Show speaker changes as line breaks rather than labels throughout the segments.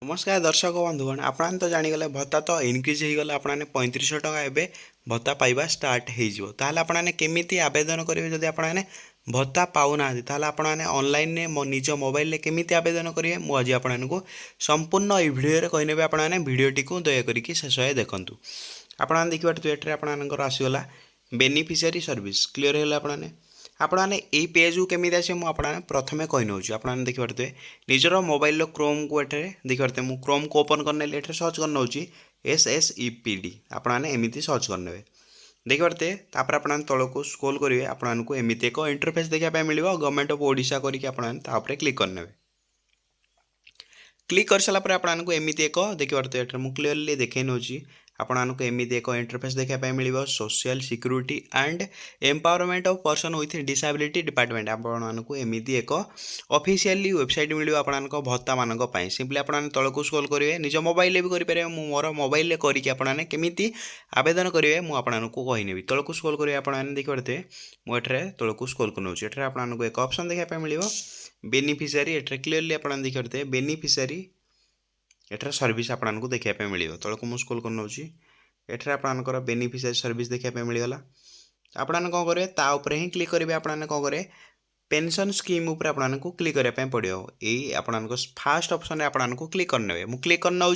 नमस्कार दर्शक बंधुगण आपने तो जानीगले भत्ता तो इनक्रिज हो गला आपने 3500 टका एवं भत्ता पाइबा स्टार्ट होने केमी आवेदन करेंगे जदि आपने भत्ता पाऊना आपने ऑनलाइन निज मोबाइल केमी आवेदन करेंगे मुझे आपको संपूर्ण ये भिडियो कहने आपने भिडियोटी को दयाकोरी शेष देखूँ आपने देखिए ये आपंकर आसगला बेनिफिशियरी सर्विस क्लीयर है आपने आपने यही पेज को केमी आसे मुझे प्रथम कही नौ आपने देखिपे निजर मोबाइल क्रोम को ये देखिए मुझे क्रोम को ओपन करने ये सर्च कर नौ SSEPD आपने एमती सर्च करने देखिए तापर आप तल को स्क्रोल करेंगे आपको एमती एक इंटरफेस देखा मिले गवर्नमेंट ऑफ ओडिशा करके क्लिक करने क्लिक कर सारापर आपको एमती एक देखिए मुझे क्लीयरली देखे नौ आपको एमती एक इंटरफेस देखा मिले social security and empowerment of person with disability department आपको एमती एक ऑफिशियली वेबसाइट मिले आपको भत्ता मानक सिंपली आप तल को स्क्रोल करेंगे निज मोबाइल भी करेंगे मोर मोबाइल करके आपने केमी आवेदन करेंगे मुझे कहनेबी तल को स्क्रोल करेंगे आपने देखिए मुझे तल को स्क्रोल कर नौ आपको एक ऑप्शन देखा मिले बेनिफिशियरी ये क्लीयरली आप देखिए बेनिफिशियरी एठार सर्विस आपको देखा मिले तल को मुझे स्क्रोल कर नौ एठार आपंकर बेनिफिशियरी सर्विस देखा मिलगला आपने कौन करेंगे ताऊपर ही क्लिक करेंगे आपने कौन करेंगे पेंशन स्कीम उपर आपको क्लिक करने पड़ो यही आपको फास्ट ऑप्शन आपको क्लिक करने मुझे क्लिक कर नौ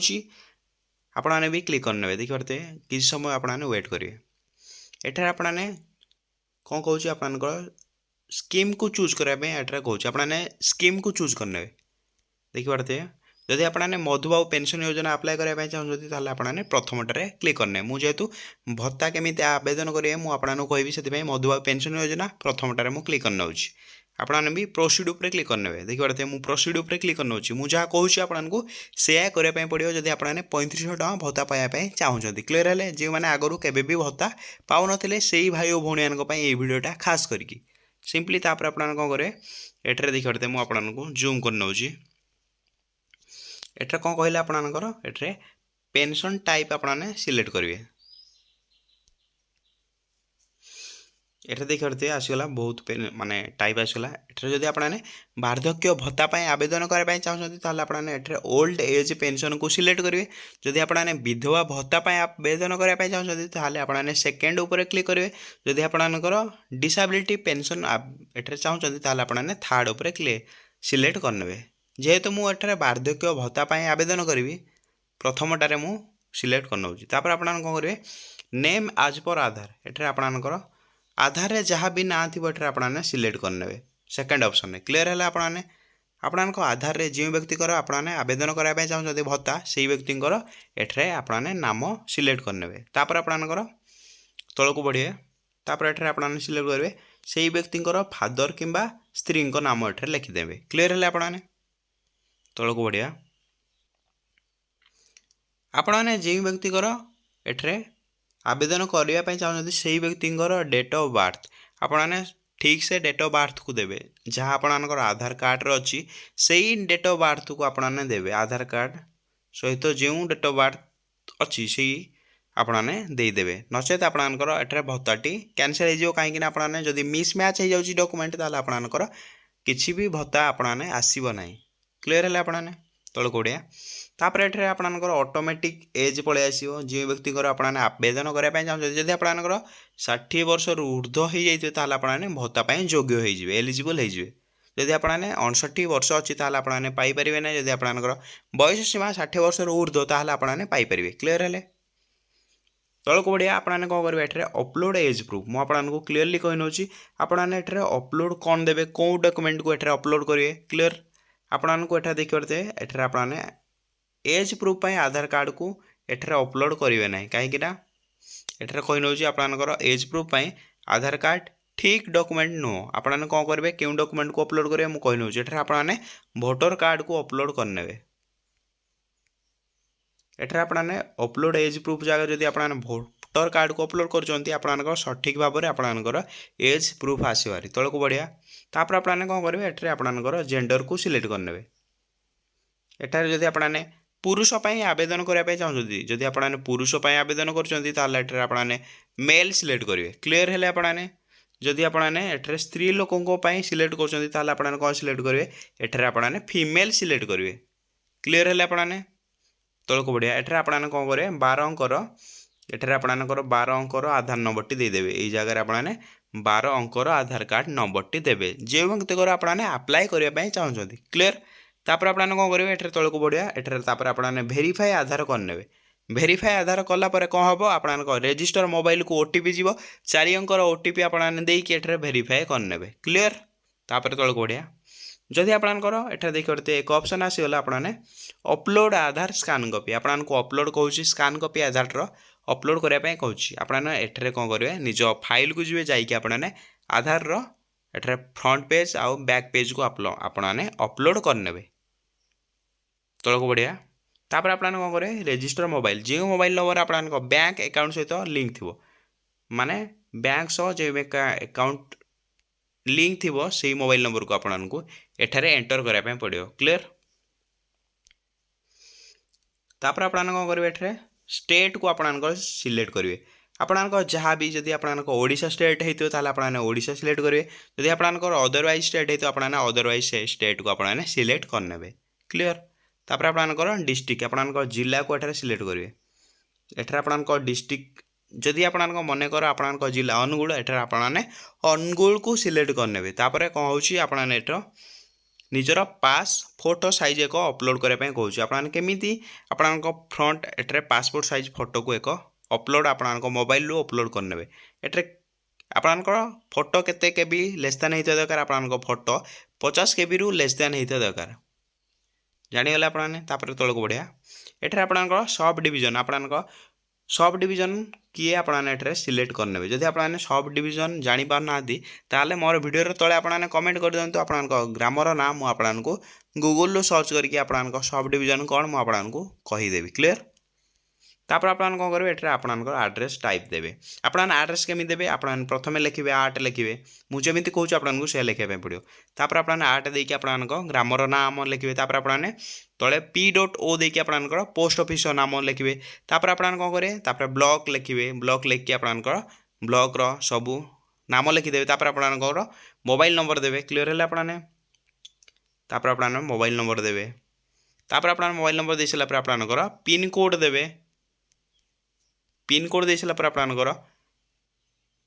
आपने भी क्लिक करने देखिए किसी समय आपने वेट करेंगे एठार आपने कौन कौन आपंकर स्कीम को चूज करने एठार कौन आपने स्कीम को चूज करने देखिए जदि आपने मधुबाबू पेंशन योजना अप्लाई करने चाहते हैं आपने प्रथमटे क्लिक करने मुझे भत्ता केमी आवेदन करेंगे मुझे कहि से मधुबाबू पेंशन योजना प्रथमटे मुझे क्लिक करना आपने भी प्रोसीड उपर क्लिक करने देखिए मुझे प्रोसीड उपर क्लिक करना मुझे जहाँ कहूँ आपको सेया करने पड़ो जब आपने 3500 टका भत्ता पाइबा चाहते क्लीयर है जो मैंने आगु के भत्ता पाऊन से भाई और भाई ये भिडटा खास करके सिंपली तापर आपने कौन करेंगे एठार देखिए मुझे आपको जूम कर नौ एटा कौन कहले आपनकर एठरे पेंशन टाइप आपने सिलेक्ट करेंगे एटा देखिए आसगला बहुत माने टाइप आसगला एठरे जदि आपने वार्धक्य भत्ता आवेदन करने चाहते आपने एठरे ओल्ड एज पेंशन को सिलेक्ट करेंगे जदि आपने विधवा भत्ता आवेदन करने चाहते आपने सेकेंड उपर क्लिक करेंगे जदि आपनकर डिसेबिलिटी पेंशन एठरे चाहते आपने थर्ड उपर क्लिक सिलेक्ट करने जेहेतु मुझे वार्धक्य भत्ता आवेदन करी प्रथमटारे मु सिलेक्ट कर नौ आप कौन करेंगे नेम आज पर आधार एठार आपनकर आधार रे जहाँ भी ना थी आपने सिलेक्ट करने सेकेंड ऑप्शन क्लीयर है आपने आपको आधार रे जो व्यक्ति आपने आवेदन करने चाहते भत्ता से व्यक्ति एठारे आपने नाम सिलेक्ट करने तापर आपनकर तल को बढ़िए तापर एठारे आपने सिलेक्ट करेंगे से व्यक्ति फादर किंबा स्त्री नाम एठारे लिखिदेवे क्लीयर है आपने तल को बढ़िया आपने जो व्यक्ति एठरे आवेदन करने चाहते से व्यक्ति डेट ऑफ बर्थ आपने ठीक से डेट ऑफ बर्थ को देवे जहाँ आपनकर आधार कार्ड रे अच्छी से डेट ऑफ बर्थ को आपने देवे आधार कार्ड सहित जो डेट ऑफ बर्थ अच्छी से आपने देदेवे नचेत आपनकर एठरे भत्ताटी कैंसल हो कहीं आपने जदि मिसमैच हो जाए डॉक्यूमेंट आपनकर किसी भी भत्ता आपने आसब ना क्लीयर है आपने तल कोड़िया तापर एठरे आपनकर ऑटोमेटिक एज पलि आसो जो व्यक्ति आपने आवेदन करने चाहते जदि आपनकर 60 वर्ष ऊर्ध्व हो जाए आपने भत्ता योग्य हो एलिजिबल हो जदि आपने 59 वर्ष अच्छी आपने पाइपर ना जदि आपनकर बयस सीमा 60 वर्ष ऊर्ध्व आपने पाइपर क्लीयर है तल को बढ़िया आपने कौन करेंगे एठरे अपलोड एज प्रूफ मुझे आपको क्लीयरली कही नौ आपने एठरे अपलोड कौन देवे कौ डॉक्यूमेंट को एठरे अपलोड करेंगे क्लीयर आपको एठा देखिए एठरे आपने एज प्रूफ आधार कार्ड को एठरे अपलोड करेंगे ना कहीं एठरे कही नौ आपनकर एज प्रूफ आधार कार्ड ठीक डॉक्यूमेंट नुह आपने कौन करेंगे क्यों डॉक्यूमेंट को अपलोड करेंगे मुझे कही नौ एठरे आपने वोटर कार्ड को अपलोड करने एठरे आपने अपलोड एज प्रूफ जगह जदि आपने वोटर कार्ड को अपलोड कर सठिक भाव में आपनकर एज प्रूफ आसबारी तल को बढ़िया तापर आपने कौन करेंगे एठरे आपनकर जेंडर को सिलेक्ट करने एठार जदि आपने पुरुष आवेदन करने चाहते जदि आपने पुरुष आवेदन कर आपने मेल सिलेक्ट करेंगे क्लीयर है आपने जदि आपने एठार स्त्री लोकों सिलेक्ट कर कौन सिलेक्ट करेंगे एठार आपने फीमेल सिलेक्ट करेंगे क्लीयर है आपने तलक बढ़िया एठार आपने कौन करेंगे 12 अंकर एठार आपणकर 12 अंकर आधार नंबरटी देदेवे यही जगह आपने 12 अंकर आधार कार्ड नंबरटी देवे जो व्यक्तिकर आपने आप्लाय करने चाहते क्लीयर तापर आपने कौन करेंगे एठार तलक बढ़िया एठार आपने भेरीफाई आधार करने भेरीफाई आधार कलापर कौन हम आप रेजिस्टर मोबाइल को ओटीपी जीव 4 अंकर ओटीपी आपने देखे भेरीफाई करने क्लीयर तापर तलक बढ़िया जदि आपणकर एठार देखिए एक ऑप्शन आसीगला आपने अपलोड आधार स्कान कॉपी आपको अपलोड कहूँ स्कान कॉपी आधार अपलोड करने कहूँ आपने एठार कौन करेंगे निज फाइल को जी जाइए आपने आधार एठार फ्रंट पेज आउ बैक पेज को आपने अपलोड करने तलक बढ़िया तापर आपने कौन करेंगे रेजिस्टर मोबाइल जो मोबाइल नंबर आप बैंक अकाउंट सहित लिंक थी माने बैंक सह जो अकाउंट लिंक थी से मोबाइल नंबर को आपको एठारे एंटर करने पड़ो क्लीयर तापर आपने कौन करेंगे एठारे स्टेट को आपन सिलेक्ट करेंगे आपन जहाँ भी जदि आपन ओडिशा स्टेट होता है आपने ओडिशा सिलेक्ट करेंगे जदि आपन अदरवाइज स्टेट होता आपने अदरवाइज स्टेट को आपने सिलेक्ट करने क्लीयर तापर आपन डिस्ट्रिक्ट आपन जिला को एठारे सिलेक्ट करेंगे एठार आपन डिस्ट्रिक्ट जदि आपन मनकर आपन जिला अनुगुल एठार आपने अनुगुल को सिलेक्ट करने तापर कौन हो आपने एठार निजर पास फोटो साइज एक अपलोड करने कहूँ आपने केमी आपन फ्रंट एठार पासपोर्ट साइज फोटो को एक अपलोड आपन मोबाइल अपलोड करने एठार आपन फोटो केते केबी लेस दैन होता दरकार आपन फोटो 50 केबी रु लेस दैन होता दरकार जानीगले आपने तापर तलक बढ़िया एठार आपन सब डिविजन आपन सब डिविजन किए आपने एठारे सिलेक्ट करने जदि आपने सब डिविजन जानी पारना ताले मोर वीडियो तले आपने कमेंट कर दिंतु आपन ग्रामर ना मु आपको गूगल सर्च करके आपन सब डिविजन कौन मु आपको कहीदेवी क्लीयर तापर आपन कौन करेंगे एठारे आपन आड्रेस टाइप देवे आपन आड्रेस केमी देवे आपन प्रथमे लिखिए आर्ट लिखिए मुझे कहूँ आपको से लिखापी पड़ो तापर आपन आर्ट देकी आपन ग्रामर नाम लिखिए तापर आपने तले p.o देकी आपन पोस्ट ऑफिस नाम लिखिए तापर आपन कौन करेंगे तापर ब्लॉक लिखिए ब्लॉक लिखिए आपन ब्लॉक सबू नाम लिखिदेवे तापर आपन मोबाइल नंबर देवे क्लीयर है आपने तापर आपन मोबाइल नंबर देवे तापर आपन मोबाइल नंबर दे सारा आपन पिन कोड देवे पिन कोड दे सारा आपन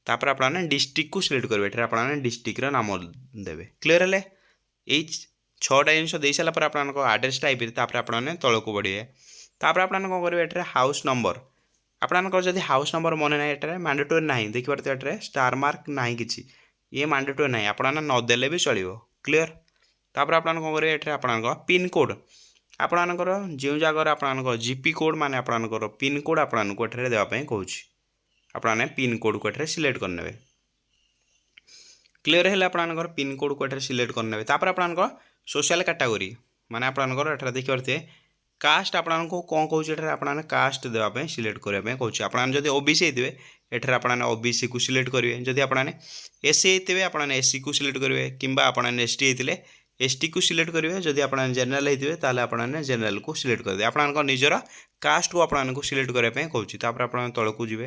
तापर आपने डिस्ट्रिक्ट को सिलेक्ट करेंगे एठार आपने डिस्ट्रिक्ट नाम देवे क्लीयर है यही 6टा जिन दे सारा आपन आड्रेस टाइप तापर आपने तल को बढ़िए तापर आपन कौन करेंगे एठार हाउस नंबर आपन जब हाउस नंबर मन ना एठार मैंडेटोरी ना देखिए तो एठार स्टार मार्क ना कि ये मैंडेटोरी ना आपन नदेले भी चलो क्लीयर तापर आपन कौन करेंगे एठार आपन पिन कोड आपनकर जो जगह आपन जीपी कोड माने आपनकर पिन कोड आपको एठारे देवाई कहूँ आपने पिन कोड को एठारे सिलेक्ट करने क्लीयर है आपनकर पिन कोड को एठारे सिलेक्ट करने तापर आपन सोशल कैटेगरी माने आपनकर एठारे देखि पारते कास्ट आपको कौन कहूँ एठारे आपने कास्ट देवाई सिलेक्ट करने कहूँ आपन जब ओबीसी होते एठारे आपने ओबीसी को सिलेक्ट करेंगे जदि आपने एससी होते आपने एससी को सिलेक्ट करेंगे किंबा आपने एसटी होते एसटी को सिलेक्ट करेंगे जदि आपने जनरल होते ताले आपने जनरल को सिलेक्ट करेंगे आपन निजर कास्ट को आपको सिलेक्ट करने कहूँ तापर आप तल को जी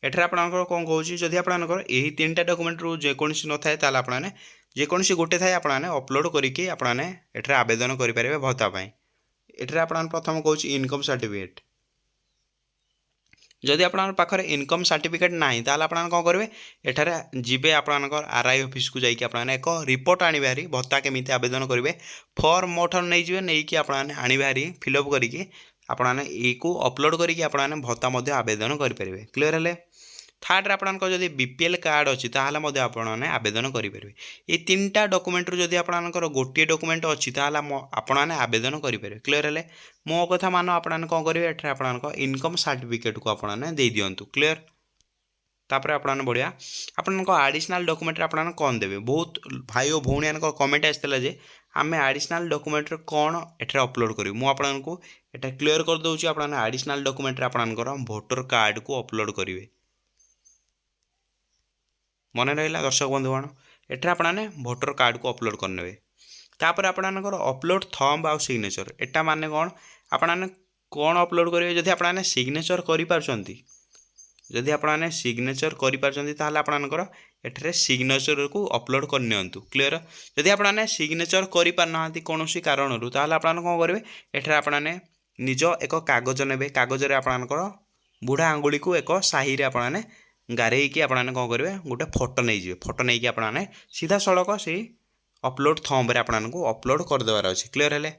एठार आपनकर कौन कहूँ जदि आपनकर यही 3टा डॉक्यूमेंट रु जेकोसी न थाए ताले आपने जेकोसी गोटे थाए आपने अपलोड करके आपने एठार आवेदन करेंगे भत्ता एठार आपन प्रथम कहूँ इनकम सर्टिफिकेट जदि आपन पाखरे इनकम सर्टिफिकेट ना ताल आपन कौन करेंगे एठार जीवे आपनकर आरआई ऑफिस को जाइए आपने एक रिपोर्ट आनी भत्ता केमी आवेदन करेंगे फॉर्म मोठर नहीं जाए नहीं कि आपने आनी फिलअप करके आपने को अपलोड करके आपने भत्ता आवेदन करेंगे क्लीयर है थर्ड आपन जब बीपीएल कार्ड अच्छी ताहले आपने आवेदन करेंगे ये 3टा डॉक्यूमेंट जब आपनकर गोटे डॉक्यूमेंट अच्छी ताहले आपने आवेदन करेंगे क्लीयर है मो कथा मान आपने कौन करेंगे एठार आपन इनकम सर्टिफिकेट को आपने दे दिंतु क्लीयर तापर आपन बढ़िया आपन आडिशनल डॉक्यूमेंट आपन कौन देवे बहुत भाई और भौणी कमेंट आसला जे आम आडिशनल डॉक्यूमेंट कौन एठार अपलोड करूँ मुझे एटा क्लीयर कर दूसरी आपन आडिशनल डॉक्यूमेंट आपनकर भोटर कार्ड को अपलोड करेंगे मन रहा दर्शक बंधुगण एठार आपने भोटर कार्ड को अपलोड करने तापर आपनकर अपलोड थंब आउ सिग्नेचर एटा माने कौन आपने कौन अपलोड करेंगे जदि आपने सिग्नेचर करें जदि आपने सिग्नेचर करें आपनकर एठारे सिग्नेचर को अपलोड करनी क्लीयर जदि आपने सिग्नेचर कर पारना कौन कारण ताल आपने कौन करेंगे एठारे आपने निज एक कागज ने कागज आपणकर बुढ़ा आंगुली को एक साही आपने गारेकी आपने कौन करेंगे गोटे फोटो नहीं जाए फोटो नहीं कि आपने सीधा सड़क से अपलोड थंब आपको अपलोड करदेवार अच्छे क्लीयर है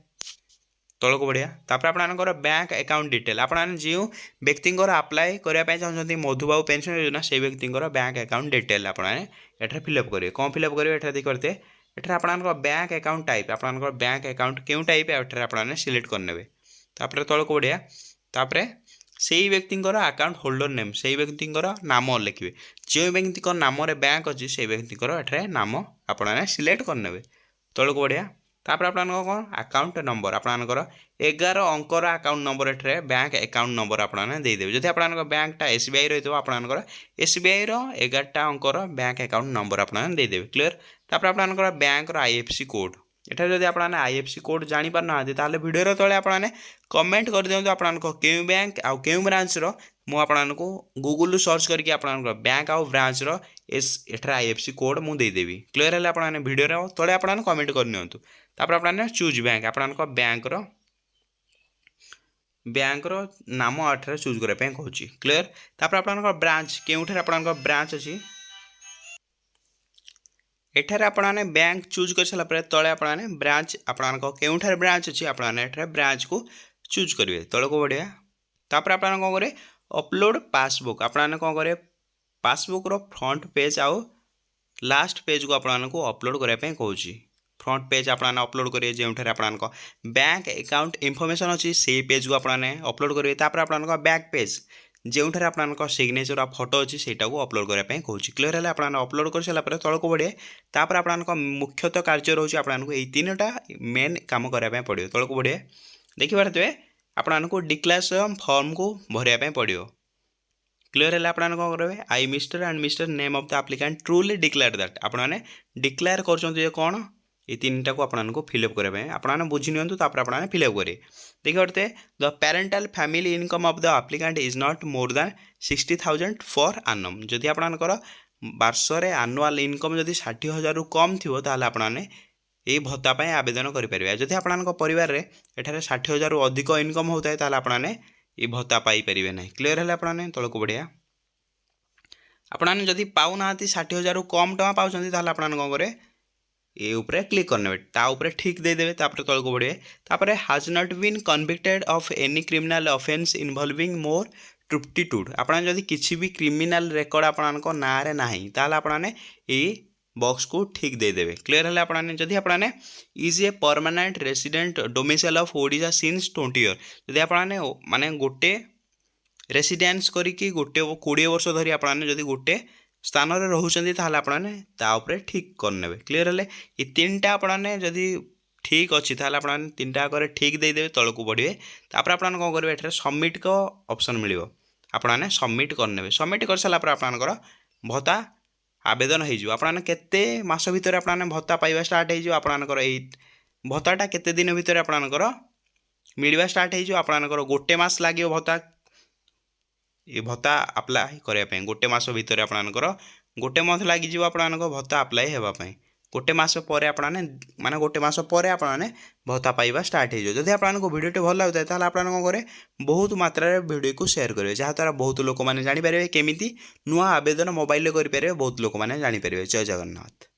तौक बढ़िया तापर आपंकर बैंक अकाउंट डिटेल आपने जो व्यक्ति अप्लाई करने चाहते मधुबाबू पेंशन योजना से व्यक्ति बैंक अकाउंट डिटेल आपने फिलअप करेंगे कौन फिलअप करेंगे ये करते एठार आपंकर बैंक अकाउंट टाइप आपंकर बैंक अकाउंट क्यों टाइप आपने सिलेक्ट करने तापर तौक बढ़िया तापर से ही व्यक्ति अकाउंट होल्डर नेम से व्यक्ति नाम लिखे जो व्यक्ति नाम बैंक अच्छी से व्यक्ति एठार नाम आपने सिलेक्ट करने तौक बढ़िया तापर आप कौन अकाउंट नंबर आपंकर 11 अंकर अकाउंट नंबर एठार बैंक अकाउंट नंबर आपने देदेवे जब आप बैंकटा एसबीआई रही है आपंकर एसबीआई 11टा अंकर बैंक अकाउंट नंबर आपने देदेवे क्लीयर तापर आपंकर बैंक आईएफसी कोड एठार जब आपने आईएफसी कोड जापर ना भिडियो तले आपने कमेंट कर दिखाँ आपको क्यों बैंक आउ क्यों ब्रांच मुझको गूगल सर्च करके आपंकर बैंक आउ ब्रांच एठार आईएफसी कोड मुझे देदेवी क्लीयर है आपने भिडियो तले आपने कमेंट करनी तापर आपने चूज बैंक आपंकर बैंक नाम एठार चूज करने कहूँ क्लीयर तापर आपंकर ब्रांच क्योंठार आपंकर ब्रांच अच्छी एठार आपने बैंक चूज कर सारापर तले आपने ब्रांच आपंकर क्योंठार ब्रांच अच्छी आपने एठार ब्रांच को चूज करेंगे तौक बढ़िया तापर आपने कौन करेंगे अपलोड पासबुक आपने कौन करेंगे पासबुक फ्रंट पेज आउ लास्ट पेज को आपको अपलोड करने कहूँ फ्रंट पेज आपने अपलोड करेंगे जो आप बैंक अकाउंट इनफॉरमेशन अच्छी से पेज को आपने अपलोड करेंगे तापर आपन बैक पेज जो आपन सिग्नेचर आ फोटो अच्छी से अपलोड करने कहूँ क्लीयर है आपने अपलोड कर सारापर तौक बढ़े तापर आपन मुख्यतः कार्य रोचे आपको ये 3टा मेन काम करने पड़ो तौक बढ़े देखिए आपको डिक्लेरेशन फॉर्म को भरवाई पड़ो क्लीयर है आपने कौन करेंगे I mister and mister name of the applicant truly declare that आपने डिक्लेयर कर कौन ये 3टा को आपको फिलअप करने आपने बुझी नि आपने फिलअप करेंगे देखिए the parental family income of the applicant is not more than 60,000 for आनम जदि आपंकर वर्षे आनुआल इनकम जदि 60,000 रु कम थी आपने ये भत्ता आवेदन करेंगे जदि आपंकर परिवार में एठार 60,000 रु अधिक इनकम होता है आपने ये भत्ता पाइपर ना क्लीयर है आपने तौक बढ़िया आपने जदि पाऊना 60,000 रु कम टका पाँच आपने कौन करें ये ऊपर क्लिक करने ताऊपर ठीक देदेवे तापर तौक बढ़े तापर has not been convicted of any criminal offence involving moral turpitude आपने जदि किसी भी क्रिमिनल रेकर्ड आपन ना ना ताल आपने ये बॉक्स को ठीक देदेवे क्लीयर है आपने जदि आपने is a permanent resident domicile of Odisha since 20 year जदि आपने माने गोटे रेसिडेंस करिकी गोटे 20 वर्ष धरी आपने जदि गोटे स्थान रोचे आपने ताऊपर ठीक करने क्लीयर है ये 3टा आपने जदि ठीक अच्छी आपने 3टा आगे ठीक देदेवे तौक बढ़े तापर आपने कौन करेंगे एठार सबमिट का ऑप्शन मिल आपने सबमिट करने सबमिट कर सारापर आपंकर भत्ता आवेदन हो आपने केते मास भितर आपने भत्ता पाइबा स्टार्ट हो आपंकर भत्ताटा केते दिन भितर आपंकर मिलवा स्टार्ट हो आपंकर गोटे मास लगे भत्ता ये भत्ता अप्लाई करने गोटे मास भितर आपंकर गोटे मंथ लगी आपंकर भत्ता अप्लाई होगापाई गोटे मास पर आपने माने गोटे मास पर आपने भत्ता पाइबा स्टार्ट हो जब आपको वीडियो भल लगता है आपने कौन करें बहुत मात्रा वीडियो को शेयर करेंगे जहाँद्वारा बहुत लोक मैंने जानीपर केमी नुआ आवेदन मोबाइल करेंगे बहुत लोक मैंने जानीपर जय जगन्नाथ।